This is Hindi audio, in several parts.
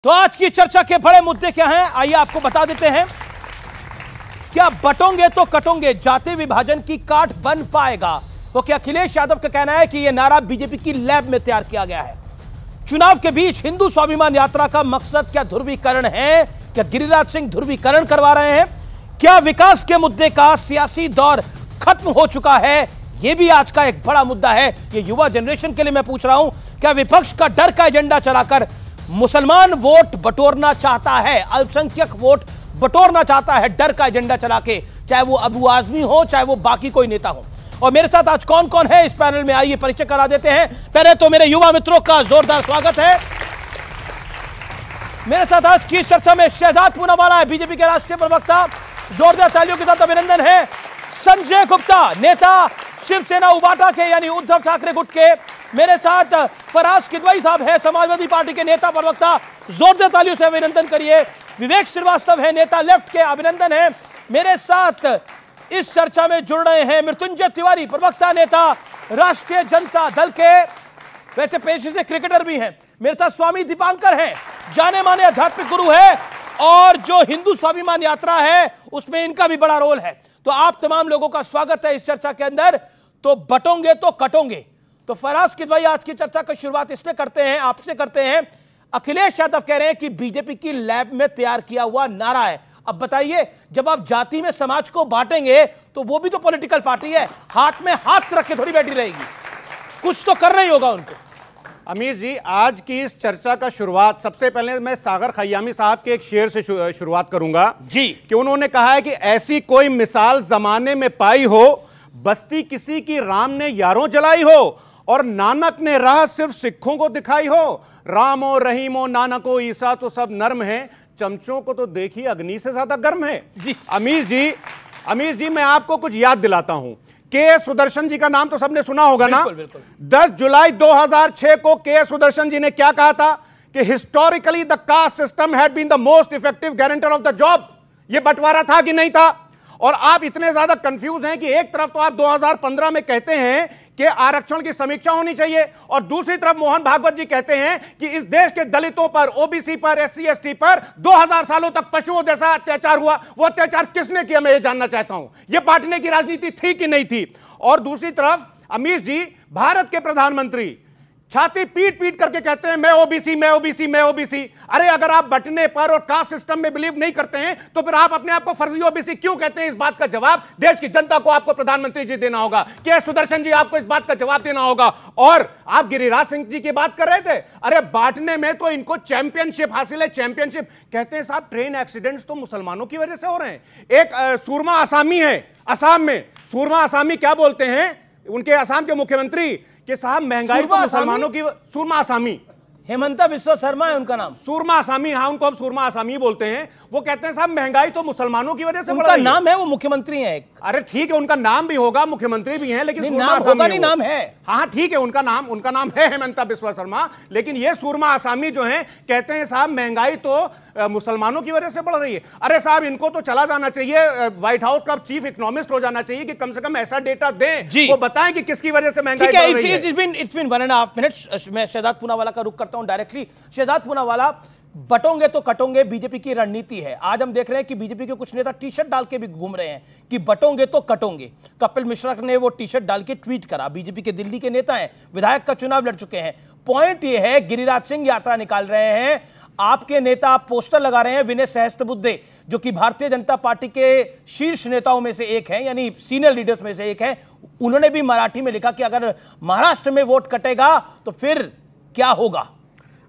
तो आज की चर्चा के बड़े मुद्दे क्या हैं, आइए आपको बता देते हैं। क्या बटोंगे तो कटोंगे जाति विभाजन की काट बन पाएगा? तो क्या अखिलेश यादव का कहना है कि यह नारा बीजेपी की लैब में तैयार किया गया है। चुनाव के बीच हिंदू स्वाभिमान यात्रा का मकसद क्या ध्रुवीकरण है? क्या गिरिराज सिंह ध्रुवीकरण करवा रहे हैं? क्या विकास के मुद्दे का सियासी दौर खत्म हो चुका है? यह भी आज का एक बड़ा मुद्दा है। यह युवा जनरेशन के लिए मैं पूछ रहा हूं, क्या विपक्ष का डर का एजेंडा चलाकर मुसलमान वोट बटोरना चाहता है, अल्पसंख्यक वोट बटोरना चाहता है डर का एजेंडा चला के, चाहे वो अबू आजमी हो चाहे वो बाकी कोई नेता हो? और मेरे साथ आज कौन कौन है इस पैनल में, आइए परिचय करा देते हैं। पहले तो मेरे युवा मित्रों का जोरदार स्वागत है। मेरे साथ आज की चर्चा में शहजाद पूनावाला है, बीजेपी के राष्ट्रीय प्रवक्ता, जोरदार तालियों के साथ अभिनंदन है। संजय गुप्ता, नेता शिवसेना उबाटा के यानी उद्धव ठाकरे गुट के। मेरे साथ फराज किदवई साहब है, समाजवादी पार्टी के नेता प्रवक्ता, जोरदार तालियों से अभिनंदन करिए। विवेक श्रीवास्तव है, नेता लेफ्ट के, अभिनंदन है। मेरे साथ इस चर्चा में जुड़ रहे हैं मृत्युंजय तिवारी, प्रवक्ता, नेता, राष्ट्रीय जनता दल के, वैसे पेशे से क्रिकेटर भी हैं। मेरे साथ स्वामी दीपांकर हैं, जाने माने आध्यात्मिक गुरु है, और जो हिंदू स्वाभिमान यात्रा है उसमें इनका भी बड़ा रोल है। तो आप तमाम लोगों का स्वागत है इस चर्चा के अंदर। तो बटोंगे तो कटोंगे। तो फराज किदवई, आज की चर्चा की शुरुआत इससे करते हैं, आपसे करते हैं। अखिलेश यादव कह रहे हैं कि बीजेपी की लैब में तैयार किया हुआ नारा है। अब बताइए, जब आप जाति में समाज को बांटेंगे तो वो भी तो पॉलिटिकल पार्टी है, हाथ में हाथ रख के थोड़ी बैठी रहेगी, कुछ तो करना ही होगा उनको। अमीर जी, आज की इस चर्चा का शुरुआत सबसे पहले मैं सागर खयामी साहब के एक शेर से शुरुआत करूंगा जी, कि उन्होंने कहा है कि ऐसी कोई मिसाल जमाने में पाई हो, बस्ती किसी की राम ने यारों जलाई हो, और नानक ने राह सिर्फ सिखों को दिखाई हो। रामो रहीमो नानको ईसा तो सब नर्म है, चमचों को तो देखिए अग्नि से ज्यादा गर्म है जी। अमीर जी मैं आपको कुछ याद दिलाता हूं। के सुदर्शन जी का नाम तो सबने सुना होगा ना। बिल्कुल। 10 जुलाई 2006 को के सुदर्शन जी ने क्या कहा था कि historically the caste system had been the most effective guarantor of the job. ये बंटवारा था कि नहीं था? और आप इतने ज्यादा कंफ्यूज हैं कि एक तरफ तो आप 2015 में कहते हैं कि आरक्षण की समीक्षा होनी चाहिए, और दूसरी तरफ मोहन भागवत जी कहते हैं कि इस देश के दलितों पर, ओबीसी पर, एससी एसटी पर 2000 सालों तक पशुओं जैसा अत्याचार हुआ। वो अत्याचार किसने किया, मैं ये जानना चाहता हूं। ये बांटने की राजनीति थी कि नहीं थी? और दूसरी तरफ अमीर जी, भारत के प्रधानमंत्री छाती पीट पीट करके कहते हैं मैं ओबीसी मैं ओबीसी मैं ओबीसी। अरे अगर आप बंटने पर और कास्ट सिस्टम में बिलीव नहीं करते हैं तो फिर आप अपने आप को फर्जी ओबीसी क्यों कहते हैं? इस बात का जवाब देश की जनता को आपको प्रधानमंत्री जी देना होगा। के सुदर्शन जी, आपको इस बात का जवाब देना होगा। और आप गिरिराज सिंह जी की बात कर रहे थे, अरे बांटने में तो इनको चैंपियनशिप हासिल है, चैंपियनशिप। कहते हैं साहब ट्रेन एक्सीडेंट्स तो मुसलमानों की वजह से हो रहे हैं। एक सूरमा आसामी है असम में, सूरमा आसामी क्या बोलते हैं उनके असम के मुख्यमंत्री कि साहब महंगाई तो मुसलमानों की। सूरमा आसामी, हेमंता बिस्वा शर्मा है उनका नाम। सूरमा आसामी, हाँ उनको हम सूरमा आसामी बोलते हैं। वो कहते हैं साहब महंगाई तो मुसलमानों की वजह से बढ़ रही है। उनका नाम है, वो मुख्यमंत्री हैं एक। अरे ठीक है, उनका नाम भी होगा, मुख्यमंत्री भी हैं, लेकिन सूरमा नाम होगा नहीं, नाम है। हाँ ठीक है, उनका नाम है हेमंता बिस्वा शर्मा। लेकिन ये सूरमा आसामी जो हैं कहते हैं साहब महंगाई तो मुसलमानों की वजह से बढ़ रही है। अरे साहब इनको तो चला जाना चाहिए, व्हाइट हाउस का चीफ इकोनॉमिस्ट हो जाना चाहिए कि कम से कम ऐसा डेटा दें, वो बताएं कि किसकी वजह से महंगाई बढ़ रही है। It's been 1.5 minutes. मैं शहजाद पूनावाला का रुख करता हूं डायरेक्टली। शहजाद पूनावाला, बटोंगे तो कटोंगे बीजेपी की रणनीति है। आज हम देख रहे हैं कि बीजेपी के कुछ नेता टी शर्ट डाल के भी घूम रहे हैं कि बटोंगे तो कटोंगे। कपिल मिश्रा ने वो टी शर्ट डाल के ट्वीट करा। बीजेपी के दिल्ली के नेता हैं, विधायक का चुनाव लड़ चुके हैं। पॉइंट ये है, गिरिराज सिंह यात्रा निकाल रहे हैं, आपके नेता पोस्टर लगा रहे हैं। विनय सहस्त्रबुद्धे जो कि भारतीय जनता पार्टी के शीर्ष नेताओं में से एक हैं, यानी सीनियर लीडर्स में से एक हैं, उन्होंने भी मराठी में लिखा कि अगर महाराष्ट्र में वोट कटेगा तो फिर क्या होगा।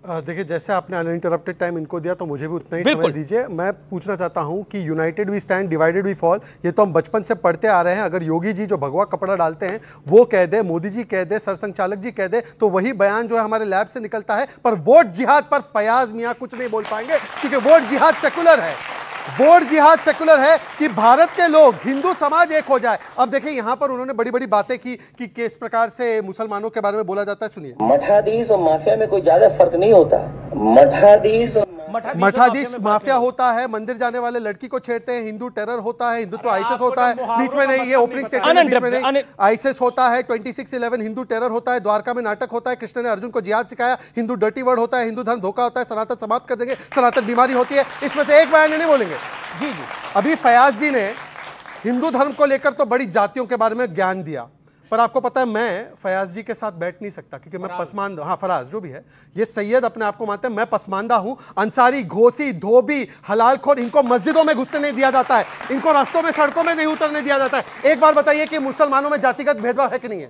देखिए, जैसे आपने अनइंटरप्टेड टाइम इनको दिया तो मुझे भी उतना ही समय दीजिए। मैं पूछना चाहता हूं कि united we stand, divided we fall, ये तो हम बचपन से पढ़ते आ रहे हैं। अगर योगी जी जो भगवा कपड़ा डालते हैं वो कह दे, मोदी जी कह दे, सरसंघचालक जी कह दे, तो वही बयान जो है हमारे लैब से निकलता है। पर वोट जिहाद पर फयाज मियां कुछ नहीं बोल पाएंगे, क्योंकि वोट जिहाद सेकुलर है। वोट जिहाद सेकुलर है कि भारत के लोग, हिंदू समाज एक हो जाए। अब देखिए, यहां पर उन्होंने बड़ी बड़ी बातें की कि किस प्रकार से मुसलमानों के बारे में बोला जाता है। सुनिए, मठाधीश और माफिया में कोई ज्यादा फर्क नहीं होता। मठाधीश और मठाधीश माफिया होता है, मंदिर जाने वाले लड़की को छेड़ते हैं, हिंदू टेरर होता है, हिंदुत्व आईएसएस होता है, बीच में नहीं, ये ओपनिंग स्टेटमेंट आईएसएस होता है, 26/11 हिंदू टेरर होता है, द्वारका में नाटक होता है, कृष्ण ने अर्जुन को जिहाद सिखाया, हिंदू डर्टी वर्ड होता है, हिंदू धर्म धोखा होता है, सनातन समाप्त कर देंगे, सनातन बीमारी होती है। इसमें से एक बयान नहीं बोलेंगे। जी जी, अभी फयाज जी ने हिंदू धर्म को लेकर तो बड़ी जातियों के बारे में ज्ञान दिया, पर आपको पता है मैं फयाज जी के साथ बैठ नहीं सकता क्योंकि मैं पसमानदा, हाँ फराज जो भी है, ये सैयद अपने आप को मानते हैं, मैं पसमानदा हूं। अंसारी, घोसी, धोबी, हलालखोर, इनको मस्जिदों में घुसने नहीं दिया जाता है, इनको रास्तों में सड़कों में नहीं उतरने दिया जाता है। एक बार बताइए कि मुसलमानों में जातिगत भेदभाव है कि नहीं है?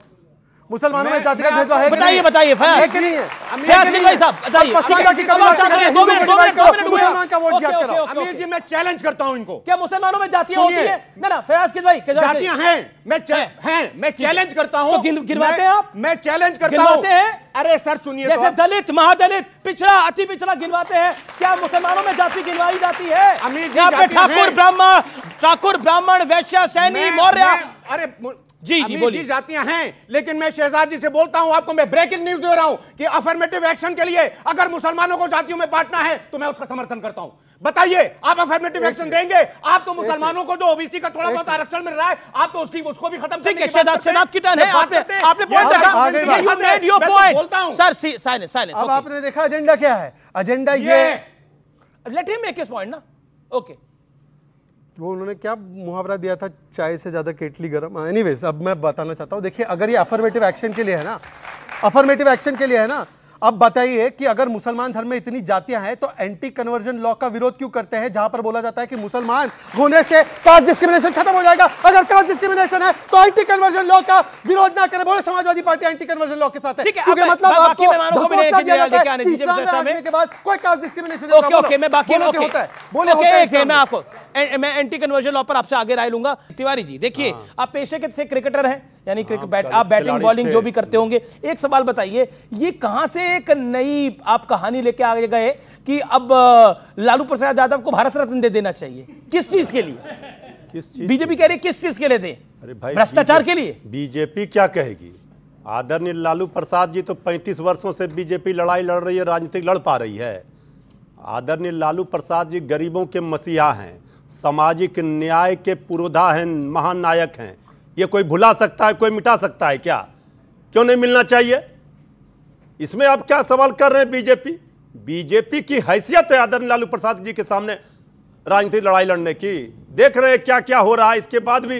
मुसलमानों में जातिगत भेदभाव है? बताइए बताइए है कि नहीं है? फयाज साहब बताइए। मुसलमान का वोट याद कराओ। अमीर जी मैं चैलेंज करता हूं इनको, क्या मुसलमानों में जातियां होती है? ना फयाज भाई जातियां हैं, मैं चैलेंज करता हूं। तो गिनवाते हैं आप? मैं चैलेंज करता हूं। अरे सर सुनिए, जैसे दलित, महादलित, पिछड़ा, अति पिछड़ा गिनवाते हैं, क्या मुसलमानों में जाति गिनवाई जाती है? यहाँ पे ठाकुर, ब्राह्मण, वैश्य, सैनी, मौर्य, अरे जी जी बोलिए। जातियां हैं, लेकिन मैं शहजाद जी से बोलता हूं, आपको मैं ब्रेकिंग न्यूज दे रहा हूं कि अफर्मेटिव एक्शन के लिए अगर मुसलमानों को जातियों में बांटना है तो मैं उसका समर्थन करता हूं। बताइए आप अफर्मेटिव एक्शन देंगे? आप तो मुसलमानों को जो ओबीसी का थोड़ा बहुत आरक्षण मिल रहा है, आप तो उसको भी खत्म ठीक है। शहजाद की टर्न है, आपने पॉइंट देखा, you made your point sir. Silence. अब आपने देखा एजेंडा क्या है? एजेंडा ये, let him make his point ना। ओके, वो उन्होंने क्या मुहावरा दिया था, चाय से ज्यादा केटली गरम। एनीवेज, अब मैं बताना चाहता हूं, देखिए अगर ये अफर्मेटिव एक्शन के लिए है ना, अफर्मेटिव एक्शन के लिए है ना, अब बताइए कि अगर मुसलमान धर्म में इतनी जातियां हैं तो एंटी कन्वर्जन लॉ का विरोध क्यों करते हैं, जहां पर बोला जाता है कि मुसलमान होने से कास्ट डिस्क्रिमिनेशन खत्म हो जाएगा। अगर कास्ट डिस्क्रिमिनेशन है तो एंटी कन्वर्जन लॉ का विरोध ना करें। बोले Samajwadi party anti conversion law के साथ है, क्योंकि मतलब आपको धकोसा दिया जाता है कि इस्लाम में आने के बाद कोई कास्ट डिस्क्रिमिनेशन। ओके, मैं बाकी होता है, बोले मैं आपको मैं एंटी कन्वर्जन लॉ पर आपसे आगे राय लूंगा। तिवारी जी देखिए, आप पेशे से क्रिकेटर हैं, यानी आप बैटिंग बॉलिंग जो भी करते होंगे। एक सवाल बताइए, ये कहां से एक नई आप कहानी लेके आगे गए कि अब लालू प्रसाद यादव को भारत रत्न दे देना चाहिए? किस चीज के लिए? किस चीज? बीजेपी कह रही है किस चीज के लिए दें? अरे भाई, भ्रष्टाचार के लिए? बीजेपी क्या कहेगी? आदरणीय लालू प्रसाद जी तो 35 वर्षों से बीजेपी लड़ाई लड़ रही है, राजनीतिक लड़ पा रही है। आदरणीय लालू प्रसाद जी गरीबों के मसीहा हैं, सामाजिक न्याय के पुरोधा हैं, महान नायक हैं। ये कोई भुला सकता है, कोई मिटा सकता है क्या? क्यों नहीं मिलना चाहिए? इसमें आप क्या सवाल कर रहे हैं? बीजेपी की हैसियत है आदरणीय लालू प्रसाद जी के सामने राजनीतिक लड़ाई लड़ने की। देख रहे हैं क्या क्या हो रहा है। इसके बाद भी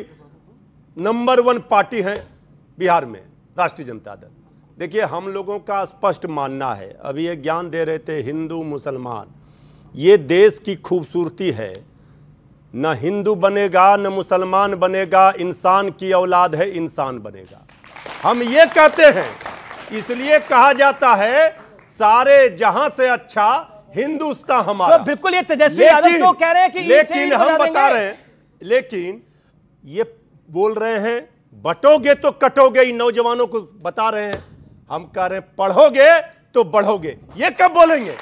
नंबर 1 पार्टी है बिहार में राष्ट्रीय जनता दल। देखिए, हम लोगों का स्पष्ट मानना है, अभी ये ज्ञान दे रहे थे हिंदू मुसलमान, ये देश की खूबसूरती है। न हिंदू बनेगा न मुसलमान बनेगा, इंसान की औलाद है, इंसान बनेगा। हम ये कहते हैं, इसलिए कहा जाता है सारे जहां से अच्छा हिंदुस्तान हमारा। तो बिल्कुल ये तेजस्वी यादव तो कह रहे हैं कि लेकिन हम बता रहे हैं, लेकिन ये बोल रहे हैं बटोगे तो कटोगे, इन नौजवानों को बता रहे हैं। हम कह रहे हैं पढ़ोगे तो बढ़ोगे। ये कब बोलेंगे?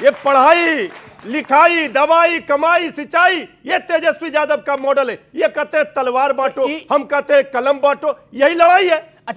ये पढ़ाई लिखाई, दवाई, कमाई, सिंचाई, ये तेजस्वी यादव का मॉडल है। ये कहते हैं तलवार बांटो, हम कहते हैं कलम बांटो। यही लड़ाई है।